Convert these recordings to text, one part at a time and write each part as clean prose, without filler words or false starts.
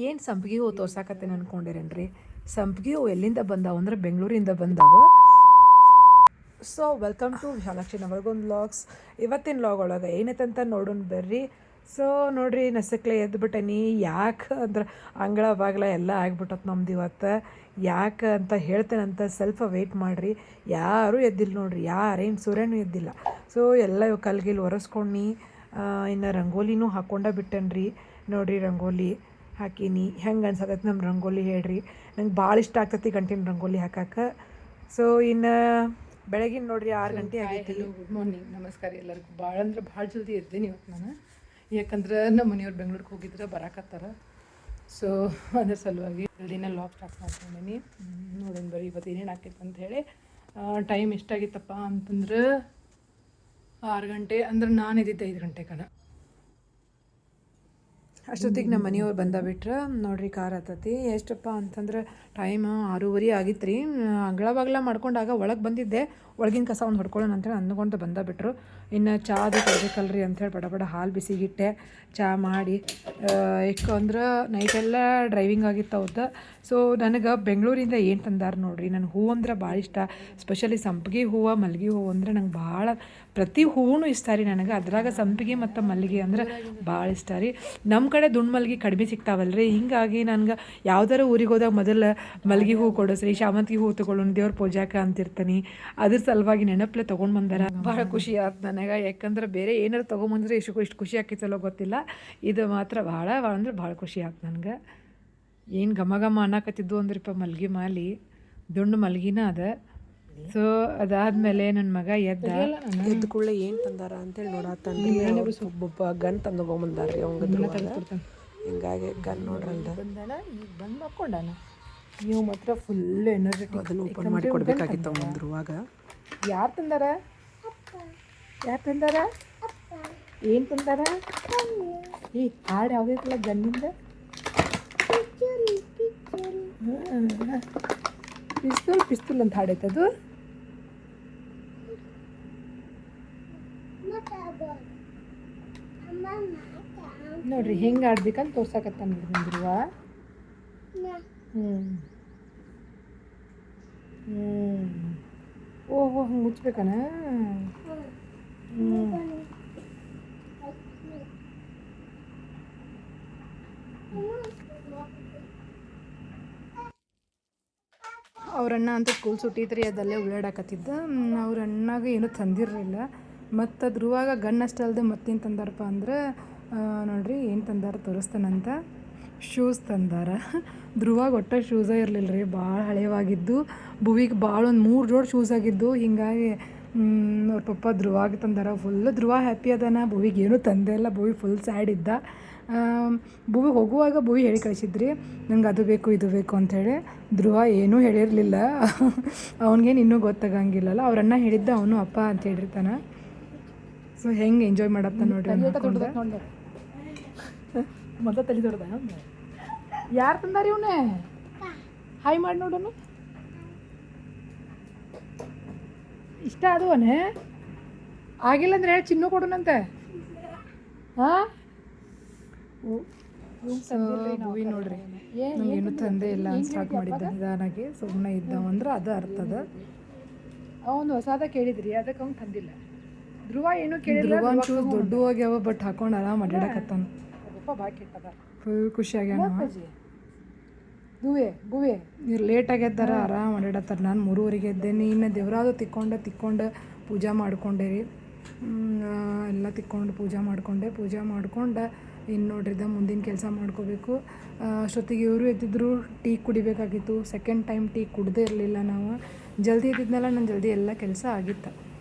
ಏನು ಸಂಪಿಗೆ ಹೂವು ತೋರ್ಸಾಕತ್ತೇನೆ ಅಂದ್ಕೊಂಡಿರೇನ್ರಿ. ಸಂಪಿಗೆ ಹೂವು ಎಲ್ಲಿಂದ ಬಂದಾವು ಅಂದ್ರೆ ಬೆಂಗಳೂರಿಂದ ಬಂದಾವು. So welcome to Vishalakshi Navalgund vlogs. ಇವತ್ತಿನ ವ್ಲಾಗ್ ಒಳಗೆ ಏನೈತಂತ ನೋಡೋಣ ಬರ್ರಿ. ಸೊ ನೋಡ್ರಿ, ನಸಕ್ಲೆ ಎದ್ಬಿಟ್ಟನಿ. ಯಾಕೆ ಅಂದ್ರೆ ಅಂಗಳ ಬಾಗ್ಲ ಎಲ್ಲ ಆಗ್ಬಿಟ್ಟತ್ ನಮ್ದು ಇವತ್ತು. ಯಾಕೆ ಅಂತ ಹೇಳ್ತೇನಂತ ಸ್ವಲ್ಪ ವೆಯ್ಟ್ ಮಾಡಿರಿ. ಯಾರೂ ಎದ್ದಿಲ್ಲ ನೋಡ್ರಿ, ಯಾರೇನು ಸೂರ್ಯನೂ ಎದ್ದಿಲ್ಲ. ಸೊ ಎಲ್ಲ ಇವು ಕಲ್ಗಿಲ್ ಒರೆಸ್ಕೊಂಡು ಇನ್ನು ರಂಗೋಲಿನೂ ಹಾಕ್ಕೊಂಡ ಬಿಟ್ಟೇನ್ರಿ. ನೋಡಿರಿ, ರಂಗೋಲಿ ಹಾಕೀನಿ. ಹೆಂಗೆ ಅನ್ಸತೈತೆ ನಮ್ಮ ರಂಗೋಲಿ ಹೇಳ್ರಿ. ನಂಗೆ ಭಾಳ ಇಷ್ಟ ಆಗ್ತೈತಿ ಗಂಟಿನ ರಂಗೋಲಿ ಹಾಕಕ್ಕೆ. ಸೊ ಇನ್ನು ಬೆಳಗಿನ ನೋಡ್ರಿ 6 ಗಂಟೆ ಆಗೈತಿ. ಗುಡ್ ಮಾರ್ನಿಂಗ್, ನಮಸ್ಕಾರ ಎಲ್ಲರಿಗೂ. ಭಾಳ ಅಂದ್ರೆ ಭಾಳ ಜಲ್ದಿ ಎದ್ದೇನೆ ಇವತ್ತು ನಾನು. ಯಾಕಂದ್ರೆ ನಮ್ಮ ಮನೆಯವ್ರು ಬೆಂಗ್ಳೂರಿಗೆ ಹೋಗಿದ್ರೆ ಬರಾಕತ್ತಾರ. ಸೊ ಅದ್ರ ಸಲುವಾಗಿ ಜಲ್ದಿನ ಲಾಗ್ ಸ್ಟಾರ್ಟ್ ಮಾಡ್ಕೊಂಡೀನಿ. ನೋಡೋಣ ಬರೀ ಇವತ್ತು ಏನೇನು ಆಕೈತೆ ಅಂತ ಹೇಳಿ. ಟೈಮ್ ಎಷ್ಟಾಗಿತ್ತಪ್ಪ ಅಂತಂದ್ರೆ 6 ಗಂಟೆ. ಅಂದ್ರೆ ನಾನು ಇದ್ದಿದ್ದೆ 5 ಗಂಟೆ ಕಣ. ಅಷ್ಟೊತ್ತಿಗೆ ನಮ್ಮ ಮನೆಯವ್ರು ಬಂದಾಬಿಟ್ರೆ ನೋಡ್ರಿ, ಕಾರ್ ಹತ್ತತಿ. ಎಷ್ಟಪ್ಪ ಅಂತಂದ್ರೆ ಟೈಮ್ 6:30 ಆಗಿತ್ತು ರೀ. ಅಂಗಳ ಬಾಗ್ಲ ಮಾಡ್ಕೊಂಡಾಗ ಒಳಗೆ ಬಂದಿದ್ದೆ. ಒಳಗಿನ ಕಸ ಒಂದು ಹೊಡ್ಕೊಳ್ಳೋಣ ಅಂತೇಳಿ ಅಂದ್ಕೊಂಡು ಬಂದಾಬಿಟ್ರು. ಇನ್ನು ಚಾದು ಕೊಡ್ಬೇಕಲ್ರಿ ಅಂಥೇಳಿ ಬಡ ಹಾಲು ಬಿಸಿಗಿಟ್ಟೆ ಚಹಾ ಮಾಡಿ. ಯಾಕಂದ್ರೆ ನೈಟೆಲ್ಲ ಡ್ರೈವಿಂಗ್ ಆಗಿತ್ತು ಅವ್ರದ್ದು. ಸೊ ನನಗೆ ಬೆಂಗಳೂರಿಂದ ಏನು ತಂದಾರ ನೋಡ್ರಿ. ನನಗೆ ಹೂವು ಅಂದ್ರೆ ಭಾಳ ಇಷ್ಟ. ಸ್ಪೆಷಲಿ ಸಂಪಿಗೆ ಹೂವು, ಮಲ್ಲಿಗೆ ಹೂವು ಅಂದರೆ ನಂಗೆ ಭಾಳ, ಪ್ರತಿ ಹೂವು ಇಷ್ಟ ರೀ ನನಗೆ. ಅದ್ರಾಗ ಸಂಪಿಗೆ ಮತ್ತು ಮಲ್ಲಿಗೆ ಅಂದ್ರೆ ಭಾಳ ಇಷ್ಟ ರೀ. ನಮ್ಮ ಕಡೆ ದುಂಡು ಮಲ್ಲಿಗೆ ಕಡಿಮೆ ಸಿಗ್ತಾವಲ್ರಿ. ಹಿಂಗಾಗಿ ನನಗೆ ಯಾವ್ದಾರ ಊರಿಗೆ ಹೋದಾಗ ಮೊದಲು ಮಲ್ಲಿಗೆ ಹೂವು ಕೊಡಿಸ್ರಿ, ಶಾಮಂತಿಗೆ ಹೂವು ತೊಗೊಳ್ಳೋಣ ದೇವ್ರ ಪೂಜಾಕ್ಕೆ ಅಂತಿರ್ತೀನಿ. ಅದ್ರ ಸಲುವಾಗಿ ನೆನಪಲೆ ತೊಗೊಂಡು ಬಂದಾರ. ಭಾಳ ಖುಷಿ ಆಯ್ತು ನನಗೆ. ಯಾಕಂದ್ರೆ ಬೇರೆ ಏನಾರು ತೊಗೊಂಬಂದ್ರೆ ಇಷ್ಟು ಖುಷಿ ಆಕೈತಲ್ಲೋ ಗೊತ್ತಿಲ್ಲ. ಇದು ಮಾತ್ರ ಭಾಳ ಅಂದ್ರೆ ಭಾಳ ಖುಷಿ ಆಯ್ತು ನನಗೆ. ಏನು ಘಮ ಘಮ ಅನ್ನಕತ್ತಿದ್ದು ಅಂದ್ರಪ್ಪ ಮಲ್ಗೆ ಮಾಲಿ, ದುಂಡು ಮಲ್ಗಿನ ಅದ. ಸೊ ಅದಾದಮೇಲೆ ನನ್ನ ಮಗ ಎದ್ದ ಕೂಡಲೇ ಏನು ತಂದಾರ ಅಂತೇಳಿ ನೋಡತ್ತಾನ್ರಿ. ಒಬ್ಬೊಬ್ಬ ಗನ್ ತಂದೊಗೊಂಬಂದಾರ್ರಿ ಅವಂಗ. ಹಿಂಗಾಗಿ ಗನ್ ನೋಡ್ರಲ್ದ ಬಂದಾನ. ಈಗ ಬಂದು ಮಕ್ಕೊಂಡಾನ. ನೀವು ಮಾತ್ರ ಫುಲ್ ಎನರ್ಜೆಟಿಕ್. ಅದನ್ನು ಓಪನ್ ಮಾಡಿ ಕೊಡ್ಬೇಕಾಗಿತ್ತು ಅವನಂದ್ರುವಾಗ. ಯಾರು ತಂದಾರ? ಯಾರು ತಂದಾರ? ಏನು ತಂದಾರ? ಈ ಹಾಡು ಯಾವುದೈತಲ್ಲ ಗನ್ನಿಂದ, ಪಿಸ್ತೂಲ್ ಅಂತ ಹಾಡೈತದು. ನೋಡ್ರಿ ಹೆಂಗೆ ಆಡ್ಬೇಕಂತ ತೋರ್ಸಾಕತ್ತ ನೋಡ್ರಿ. ಓಹೋ, ಹಂಗೆ ಮುಚ್ಬೇಕಾನ? ಅವ್ರಣ್ಣ ಅಂತ ಸ್ಕೂಲ್ ಸುಟ್ಟಿದ್ರಿ, ಅದಲ್ಲೇ ಉಳ್ಳಾಡಕತ್ತಿದ್ದ. ಅವ್ರ ಅಣ್ಣಾಗ ಏನೂ ತಂದಿರಲಿಲ್ಲ. ಮತ್ತು ಅದ್ರುವಾಗ ಗನ್ ಅಷ್ಟೇ ಅಲ್ಲದೆ ಮತ್ತೇನು ತಂದಾರಪ್ಪ ಅಂದ್ರೆ ನೋಡ್ರಿ ಏನು ತಂದಾರ ತೋರಿಸ್ತಾನಂತ. ಶೂಸ್ ತಂದಾರ. ಧ್ರುವಾಗ ಒಟ್ಟ ಶೂಸೇ ಇರಲಿಲ್ಲ ರೀ, ಭಾಳ ಹಳೆಯವಾಗಿದ್ದು. ಭುವಿಗೆ ಭಾಳ ಒಂದು 3 ಜೋಡಿ ಶೂಸ್ ಆಗಿದ್ದು. ಹೀಗಾಗಿ ಅವ್ರ ಪಪ್ಪ ಧ್ರುವಾಗ ತಂದಾರ. ಫುಲ್ಲು ಧ್ರುವ ಹ್ಯಾಪಿ ಅದಾನ. ಭುವಿಗೆ ಏನೂ ತಂದೆ ಇಲ್ಲ. ಭುವಿ ಫುಲ್ ಸ್ಯಾಡ್ ಇದ್ದ. ಭುವಿ ಹೋಗುವಾಗ ಭುವಿ ಹೇಳಿ ಕಳಿಸಿದ್ರಿ, ನಂಗೆ ಅದು ಬೇಕು ಇದು ಬೇಕು ಅಂಥೇಳಿ. ಧ್ರುವ ಏನೂ ಹೇಳಿರಲಿಲ್ಲ. ಅವ್ನಿಗೇನು ಇನ್ನೂ ಗೊತ್ತಾಗಂಗಿಲ್ಲಲ್ಲ. ಅವ್ರನ್ನ ಹೇಳಿದ್ದ ಅವನು ಅಪ್ಪ ಅಂತ ಹೇಳಿರ್ತಾನೆ. ಸೊ ಹೆಂಗೆ ಎಂಜಾಯ್ ಮಾಡತ್ತ ನೋಡ್ರಿ. ಮೊದಲು ತಲೆ ದೊಡ್ಡದ. ಯಾರು ತಂದಾರ ಇವನೇ? ಹಾಯ್ ಮಾಡಿ ನೋಡೋಣ. ಇಷ್ಟ ಆದವನೇ? ಆಗಿಲ್ಲ ಅಂದ್ರೆ ಹೇಳಿ ಚಿನ್ನು ಕೊಡೋಣಂತೆ. ಹಾಂ, ಭುವಿ ನೋಡ್ರಿ ನಂಗೇನು ತಂದೆ ಇಲ್ಲ ಸ್ಟಾರ್ಟ್ ಮಾಡಿದ್ದ ನಿಧಾನಾಗಿ. ಸುಮ್ಮನೆ ಇದ್ದವ ಅಂದ್ರೆ ಅದು ಅರ್ಥದ. ಅವನು ಹೊಸಾದ ಕೇಳಿದ್ರಿ, ಅದಕ್ಕೆ ಅವ್ನು ತಂದಿಲ್ಲ. ಧ್ರುವ ಏನು ಕೇಳಿಲ್ಲ. ಶೂಸ್ ದೊಡ್ಡ ಹೋಗ್ಯಾವ, ಬಟ್ ಹಾಕೊಂಡು ಆರಾಮ್ ಅಡ್ಡಾಡಕತ್ತಾನ. ಭಾಳ ಕೆಟ್ಟದ. ಫುಲ್ ಖುಷಿಯಾಗ್ಯಾನ. ಭುವೆ ಇವ್ರು ಲೇಟಾಗಿ ಎದ್ದಾರ, ಆರಾಮ್ ಅಡ್ಡಾಡತ್ತಾರ. ನಾನು 3:30 ಎದ್ದೇನೆ. ಇನ್ನು ದೇವ್ರಾದು ತಿಕ್ಕೊಂಡು ಪೂಜೆ ಮಾಡ್ಕೊಂಡೆ ರೀ. ಎಲ್ಲ ತಿಕ್ಕೊಂಡು ಪೂಜೆ ಮಾಡ್ಕೊಂಡು ಇನ್ನು ನೋಡ್ರಿದ್ದ ಮುಂದಿನ ಕೆಲಸ ಮಾಡ್ಕೋಬೇಕು. ಅಷ್ಟೊತ್ತಿಗೆ ಇವರು ಎದ್ದಿದ್ರು. ಟೀ ಕುಡಿಬೇಕಾಗಿತ್ತು. ಸೆಕೆಂಡ್ ಟೈಮ್ ಟೀ ಕುಡ್ದೇ ಇರಲಿಲ್ಲ ನಾವು. ಜಲ್ದಿ ಎದ್ದಿದ್ನಲ್ಲ, ನಾನು ಜಲ್ದಿ ಎಲ್ಲ ಕೆಲಸ ಆಗಿತ್ತು.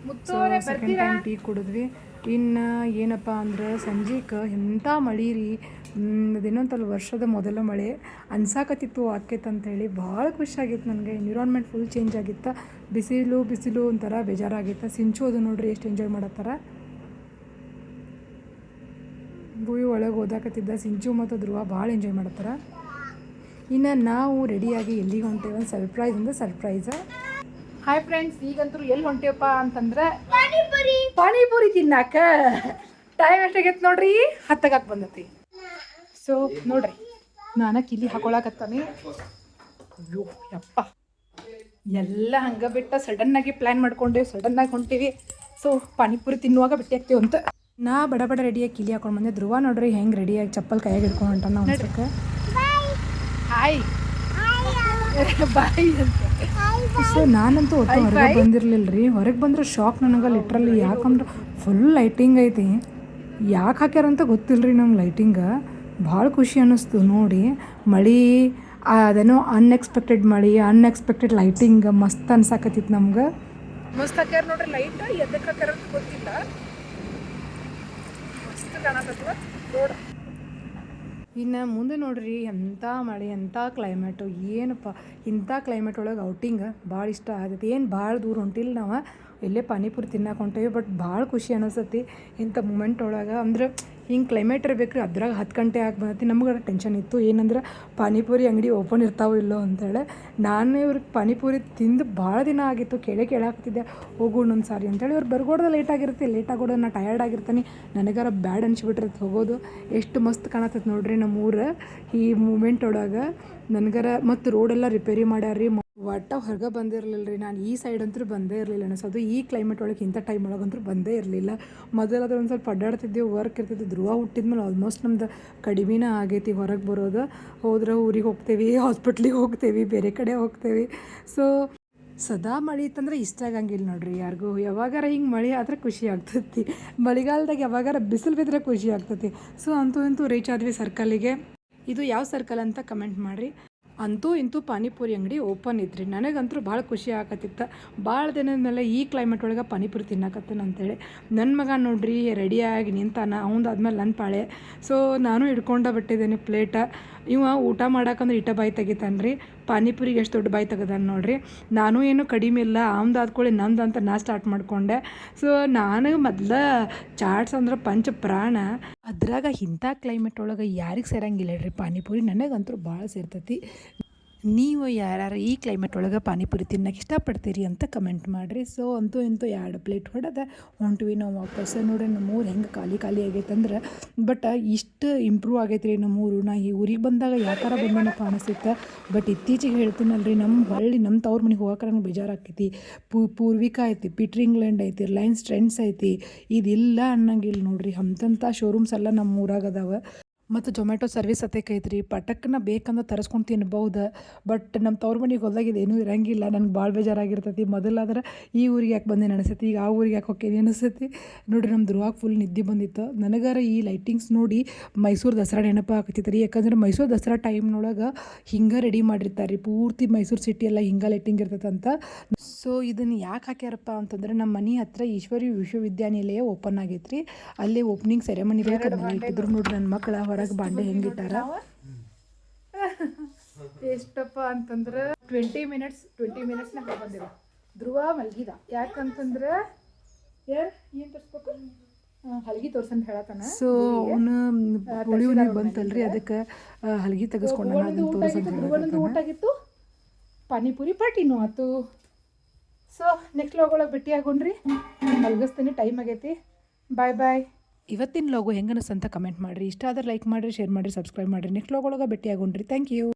ಸೊ ಸೆಕೆಂಡ್ ಟೈಮ್ ಟೀ ಕುಡಿದ್ವಿ. ಇನ್ನು ಏನಪ್ಪ ಅಂದ್ರೆ ಸಂಜೆಗೆ ಎಂಥ ಮಳೆ ರೀ. ಅದೇನಂತಲ್ಲ, ವರ್ಷದ ಮೊದಲ ಮಳೆ ಅನ್ಸಾಕತ್ತಿತ್ತು ಆಕೈತಂಥೇಳಿ. ಭಾಳ ಖುಷಿಯಾಗಿತ್ತು ನನಗೆ. ಎನ್ವಿರಾನ್ಮೆಂಟ್ ಫುಲ್ ಚೇಂಜ್ ಆಗಿತ್ತು. ಬಿಸಿಲು ಒಂಥರ ಬೇಜಾರಾಗಿತ್ತು. ಸಿಂಚು ಅದು ನೋಡ್ರಿ ಎಷ್ಟು ಎಂಜಾಯ್ ಮಾಡತ್ತಾರ. ಭುವಿ ಒಳಗೆ ಓದಾಕತ್ತಿದ್ದ. ಸಿಂಚು ಮತ್ತು ಧ್ರುವ ಭಾಳ ಎಂಜಾಯ್ ಮಾಡತ್ತಾರ. ಇನ್ನು ನಾವು ರೆಡಿಯಾಗಿ ಎಲ್ಲಿಗೆ ಹೊಂಟೇವೆ? ಒಂದು ಸರ್ಪ್ರೈಸ್. ಹಾಯ್ ಫ್ರೆಂಡ್ಸ್, ಈಗಂತೂ ಎಲ್ಲಿ ಹೊಂಟೇವಪ್ಪ ಅಂತಂದ್ರೆ ಪಾನಿಪುರಿ ತಿನ್ನಾಕ. ಟೈಮ್ ಎಷ್ಟಾಗೈತೆ ನೋಡ್ರಿ, 10 ಬಂದತಿ. ಸೊ ನೋಡ್ರಿ, ನಾನು ಕಿಲಿ ಹಾಕೊಳಕತ್ತಾನೆ. ಅಯ್ಯೋ ಯಪ್ಪ, ಎಲ್ಲ ಹಂಗೆ ಬಿಟ್ಟ ಸಡನ್ನಾಗಿ ಪ್ಲ್ಯಾನ್ ಮಾಡ್ಕೊಂಡೇವಿ, ಸಡನ್ನಾಗಿ ಹೊಂಟೀವಿ. ಸೊ ಪಾನಿಪುರಿ ತಿನ್ನುವಾಗ ಭೇಟಿ ಆಗ್ತೀವಿ ಅಂತ ನಾ ಬಡ ರೆಡಿಯಾಗಿ ಕಿಲಿ ಹಾಕೊಂಡು ಬಂದೆ. ಧ್ರುವ ನೋಡ್ರಿ ಹೆಂಗೆ ರೆಡಿಯಾಗಿ ಚಪ್ಪಲ್ ಕೈಯಾಗ ಹಿಡ್ಕೊಂಡು ಹೊಂಟ ನಾವು ಅನ್ಸಕ್ಕೆ. ಹಾಯ್ ಬಾಯ್ ಅಂತ. ಸೊ ನಾನಂತೂ ಒಟ್ಟು ಹೊರಗೆ ಬಂದಿರಲಿಲ್ಲ ರೀ. ಹೊರಗೆ ಬಂದ್ರೆ ಶಾಕ್ ನನಗೆ ಲಿಟ್ರಲಿ. ಯಾಕಂದ್ರೆ ಫುಲ್ ಲೈಟಿಂಗ್ ಐತಿ. ಯಾಕೆ ಹಾಕ್ಯಾರಂತ ಗೊತ್ತಿಲ್ಲ ರೀ ನಮ್ಗೆ ಲೈಟಿಂಗ. ಭಾಳ ಖುಷಿ ಅನ್ನಿಸ್ತು ನೋಡಿ. ಮಳೆ ಅದೇನೋ ಅನ್ಎಕ್ಸ್ಪೆಕ್ಟೆಡ್ ಮಳೆ, ಅನ್ಎಕ್ಸ್ಪೆಕ್ಟೆಡ್ ಲೈಟಿಂಗ್ ಮಸ್ತ್ ಅನ್ಸಾಕತ್ತಿತ್ತು ನಮ್ಗೆ. ಮಸ್ತ್ ಹಾಕ್ಯಾರ ನೋಡ್ರಿ ಲೈಟ್. ಎದಕ್ಕೆ ಹಾಕ್ಯಾರ ಅಂತ ಗೊತ್ತಿಲ್ಲ, ಮಸ್ತ್ ಕಾಣಕತ್ತದ ರೋಡ್. ಇನ್ನು ಮುಂದೆ ನೋಡ್ರಿ ಎಂಥ ಮಳೆ, ಎಂಥ ಕ್ಲೈಮೇಟು. ಏನಪ್ಪ ಇಂಥ ಕ್ಲೈಮೇಟ್ ಒಳಗೆ ಔಟಿಂಗ್ ಭಾಳ ಇಷ್ಟ ಆಗೈತಿ. ಏನು ಭಾಳ ದೂರ ಹೊಂಟಿಲ್ಲ ನಾವು, ಎಲ್ಲೇ ಪಾನಿಪುರಿ ತಿನ್ನಕ್ಕೆ ಹೊಂಟೇವಿ. ಬಟ್ ಭಾಳ ಖುಷಿ ಅನಿಸ್ತತಿ ಇಂಥ ಮೂಮೆಂಟ್ ಒಳಗೆ. ಅಂದ್ರೆ ಹಿಂಗೆ ಕ್ಲೈಮೇಟ್ ಇರಬೇಕು ರೀ. ಅದ್ರಾಗ 10 ಗಂಟೆ ಆಗಿ ಬಂದತಿ. ನಮ್ಗೆ ಟೆನ್ಷನ್ ಇತ್ತು ಏನಂದ್ರೆ ಪಾನಿಪುರಿ ಅಂಗಡಿ ಓಪನ್ ಇರ್ತಾವೋ ಇಲ್ಲೋ ಅಂತೇಳಿ. ನಾನು ಇವ್ರಿಗೆ ಪಾನಿಪುರಿ ತಿಂದು ಭಾಳ ದಿನ ಆಗಿತ್ತು. ಕೇಳಾಕತ್ತಿದ್ದೆ ಹೋಗೋಣ ಒಂದು ಸಾರಿ ಅಂತೇಳಿ. ಇವ್ರು ಬರ್ಗೋಡ್ದು ಲೇಟ್ ಆಗೋದು, ನಾ ಟಯರ್ಡ್ ಆಗಿರ್ತೀನಿ, ನನಗಾರ ಬ್ಯಾಡ್ ಅನ್ಸಿಬಿಟ್ರತ್ ಹೋಗೋದು. ಎಷ್ಟು ಮಸ್ತ್ ಕಾಣತ್ತೈತೆ ನೋಡ್ರಿ ನಮ್ಮ ಊರು ಈ ಮೂಮೆಂಟ್ ಒಳಗೆ ನನಗರ. ಮತ್ತು ರೋಡೆಲ್ಲ ರಿಪೇರಿ ಮಾಡ್ಯಾರ. ಒಟ್ಟ ಹೊರಗೆ ಬಂದಿರಲಿಲ್ಲ ರೀ ನಾನು. ಈ ಸೈಡ್ ಅಂತೂ ಬಂದೇ ಇರಲಿಲ್ಲ ಅನಿಸೋದು. ಈ ಕ್ಲೈಮೇಟ್ ಒಳಗೆ ಇಂಥ ಟೈಮ್ ಒಳಗಂತೂ ಬಂದೇ ಇರಲಿಲ್ಲ. ಮೊದಲಾದ್ರೆ ಒಂದು ಸ್ವಲ್ಪ ಅಡ್ಡಾಡ್ತಿದ್ದೆವು, ವರ್ಕ್ ಇರ್ತಿದ್ದು. ಧ್ರುವ ಹುಟ್ಟಿದ್ಮೇಲೆ ಆಲ್ಮೋಸ್ಟ್ ನಮ್ದು ಕಡಿಮೆನೇ ಆಗೈತಿ ಹೊರಗೆ ಬರೋದು. ಹೋದ್ರೆ ಊರಿಗೆ ಹೋಗ್ತೇವೆ, ಹಾಸ್ಪಿಟ್ಲಿಗೆ ಹೋಗ್ತೇವೆ, ಬೇರೆ ಕಡೆ ಹೋಗ್ತೇವೆ. ಸೊ ಸದಾ ಮಳೆ ಇತ್ತಂದ್ರೆ ಇಷ್ಟ ಆಗಂಗಿಲ್ಲ ನೋಡ್ರಿ ಯಾರಿಗೂ. ಯಾವಾಗಾರ ಹಿಂಗೆ ಮಳೆ ಆದರೆ ಖುಷಿ ಆಗ್ತೈತಿ. ಮಳೆಗಾಲದಾಗ ಯಾವಾಗಾರ ಬಿಸಿಲು ಬಿದ್ದರೆ ಖುಷಿ ಆಗ್ತೈತಿ. ಸೊ ಅಂತೂ ರೀಚ್ ಆದ್ವಿ ಸರ್ಕಲ್ಲಿಗೆ. ಇದು ಯಾವ ಸರ್ಕಲ್ ಅಂತ ಕಮೆಂಟ್ ಮಾಡಿರಿ. ಅಂತೂ ಇಂತೂ ಪಾನಿಪುರಿ ಅಂಗಡಿ ಓಪನ್ ಇದ್ರಿ. ನನಗಂತೂ ಭಾಳ ಖುಷಿ ಆಗತ್ತಿತ್ತು. ಭಾಳ ದಿನದ ಮೇಲೆ ಈ ಕ್ಲೈಮೇಟ್ ಒಳಗೆ ಪಾನಿಪುರಿ ತಿನ್ನಕತ್ತೇನೆ ಅಂತೇಳಿ. ನನ್ನ ಮಗ ನೋಡ್ರಿ ರೆಡಿಯಾಗಿ ನಿಂತಾನ. ಅವಂದಾದ್ಮೇಲೆ ನನ್ನ ಪಾಳೆ. ಸೊ ನಾನು ಹಿಡ್ಕೊಂಡ ಬಿಟ್ಟಿದ್ದೇನೆ ಪ್ಲೇಟ. ಇವ ಊಟ ಮಾಡಕ್ಕಂದ್ರೆ ಇಟ ಬಾಯಿ ತೆಗಿತಾನೆ ರೀ. ಪಾನಿಪುರಿಗೆ ಎಷ್ಟು ದೊಡ್ಡ ಬಾಯಿ ತೆಗೆದಾನೆ ನೋಡ್ರಿ. ನಾನು ಏನು ಕಡಿಮೆ ಇಲ್ಲ, ಅವ್ನ್ದು ಆದ್ಕೊಳ್ಳಿ ನಂದು ಅಂತ ನಾ ಸ್ಟಾರ್ಟ್ ಮಾಡಿಕೊಂಡೆ. ಸೊ ನಾನು ಮೊದಲು ಚಾಟ್ಸ್ ಅಂದ್ರೆ ಪಂಚ ಪ್ರಾಣ. ಅದ್ರಾಗ ಇಂಥ ಕ್ಲೈಮೇಟ್ ಒಳಗೆ ಯಾರಿಗೆ ಸೇರಂಗಿಲ್ಲ ರೀ ಪಾನಿಪುರಿ. ನನಗಂತೂ ಭಾಳ ಸೇರ್ತೈತಿ. ನೀವು ಯಾರು ಈ ಕ್ಲೈಮೇಟ್ ಒಳಗೆ ಪಾನಿಪುರಿ ತಿನ್ನೋಕೆ ಇಷ್ಟಪಡ್ತೀರಿ ಅಂತ ಕಮೆಂಟ್ ಮಾಡಿರಿ. ಸೊ ಅಂತೂ 2 ಪ್ಲೇಟ್ ಹೊಡೆದ ಹೊಂಟ್ವಿ ನಾವು ವಾಪಸ್. ನೋಡ್ರಿ ನಮ್ಮೂರು ಹೆಂಗೆ ಖಾಲಿ ಆಗೈತೆ ಅಂದ್ರೆ. ಬಟ್ ಇಷ್ಟು ಇಂಪ್ರೂವ್ ಆಗೈತೆ ರೀ ನಮ್ಮೂರು. ನಾ ಈ ಊರಿಗೆ ಬಂದಾಗ ಯಾಕಾರ ಬಂದನಪ್ಪ ಅನಿಸುತ್ತೆ. ಬಟ್ ಇತ್ತೀಚೆಗೆ ಹೇಳ್ತೀನಲ್ರಿ, ನಮ್ಮ ತವ್ರ ಮನೆಗೆ ಹೋಗಕ್ಕೆ ನಂಗೆ ಬೇಜಾರಾಗ್ತೈತಿ. ಪೂರ್ವಿಕಾ ಐತಿ, ಪೀಟರ್ ಇಂಗ್ಲೆಂಡ್ ಐತಿ, ರಿಲಯನ್ಸ್ ಟ್ರೆಂಡ್ಸ್ ಐತಿ. ಇದಿಲ್ಲ ಅನ್ನಂಗಿಲ್ಲ ನೋಡ್ರಿ. ಅಂಥ ಶೋರೂಮ್ಸ್ ಎಲ್ಲ ನಮ್ಮ ಊರಾಗ ಅದಾವೆ. ಮತ್ತು ಜೊಮ್ಯಾಟೊ ಸರ್ವಿಸ್ ಐತ್ರಿ. ಪಟಕ್ಕನ ಬೇಕಂದ್ರೆ ತರಿಸ್ಕೊಂಡು ತಿನ್ಬಹುದು. ಬಟ್ ನಮ್ಮ ತವ್ರ ಮನೆಗೆ ಹೊಲ್ದಾಗಿದ್ದು ಏನೂ ಇರಂಗಿಲ್ಲ. ನನಗೆ ಭಾಳ ಬೇಜಾರಾಗಿರ್ತೈತಿ. ಮೊದಲಾದ್ರೆ ಈ ಊರಿಗೆ ಯಾಕೆ ಬಂದೇನು ಅನಿಸ್ತೈತಿ, ಈಗ ಆ ಊರಿಗೆ ಯಾಕೆ ಹೋಗ್ತೀನಿ ಅನಿಸ್ತೈತಿ. ನೋಡಿರಿ ನಮ್ಮ ಧ್ರುವಾಗ ಫುಲ್ ನಿದ್ದೆ ಬಂದಿತ್ತು. ನನಗಾರ ಈ ಲೈಟಿಂಗ್ಸ್ ನೋಡಿ ಮೈಸೂರು ದಸರಾ ನೆನಪು ಆಗ್ತೈತಿ ರೀ. ಯಾಕಂದ್ರೆ ಮೈಸೂರು ದಸರಾ ಟೈಮ್ನೊಳಗೆ ಹಿಂಗೆ ರೆಡಿ ಮಾಡಿರ್ತಾರೆ ರೀ. ಪೂರ್ತಿ ಮೈಸೂರು ಸಿಟಿ ಎಲ್ಲ ಹಿಂಗೆ ಲೈಟಿಂಗ್ ಇರ್ತೈತಂತ. ಸೊ ಇದನ್ನು ಯಾಕೆ ಹಾಕ್ಯಾರಪ್ಪ ಅಂತಂದ್ರೆ ನಮ್ಮ ಮನೆ ಹತ್ರ ಈಶ್ವರಿ ವಿಶ್ವವಿದ್ಯಾನಿಲಯ ಓಪನ್ ಆಗೈತೆ ರೀ. ಅಲ್ಲಿ ಓಪನಿಂಗ್ ಸೆರೆಮನಿ ಇಟ್ಟಿದ್ರು ನೋಡ್ರಿ. ನನ್ನ ಮಕ್ಕಳ ಹೊರಗೆ ಬಾಂಡೆ ಹೆಂಗಿಟ್ಟಾರ ಎಷ್ಟಪ್ಪ ಅಂತಂದ್ರೆ 20 ಮಿನಿಟ್ಸ್ನಾಗ ಬಂದಿರೋ. ಧ್ರುವ ಮಲ್ಗಿದ. ಯಾಕಂತಂದ್ರೆ ಏನು ತೋರಿಸ್ಬೇಕು, ಹಲ್ಗಿ ತೋರ್ಸಂತ ಹೇಳತ್ತಾನ. ಸೊ ಅವನು ಹುಳಿವು ಬಂತಲ್ರಿ, ಅದಕ್ಕೆ ಹಲ್ಗಿ ತೆಗೆಸ್ಕೊಂಡ. ಧ್ರುವನಂದು ಊಟ ಆಗಿತ್ತು, ಪಾನಿಪುರಿ ಪಾರ್ಟಿನೂ ಆಯ್ತು. ಸೊ ನೆಕ್ಸ್ಟ್ ಲೋಗೊಳಗೆ ಭೇಟಿ ಆಗೋಣ್ರಿ. ಮಲ್ಗಿಸ್ತೀನಿ, ಟೈಮ್ ಆಗೈತಿ. ಬಾಯ್. ಇವತ್ತಿನ ಲೋಗೋ ಹೆಂಗೆ ಅನಿಸ್ತು ಅಂತ ಕಮೆಂಟ್ ಮಾಡಿರಿ. ಇಷ್ಟ ಆದ್ರೆ ಲೈಕ್ ಮಾಡಿರಿ, ಶೇರ್ ಮಾಡಿರಿ, ಸಬ್ಸ್ಕ್ರೈಬ್ ಮಾಡಿರಿ. ನೆಕ್ಸ್ಟ್ ಲೋಗೊಳಗೆ ಭೇಟಿ ಆಗೋಣ್ರಿ. Thank you.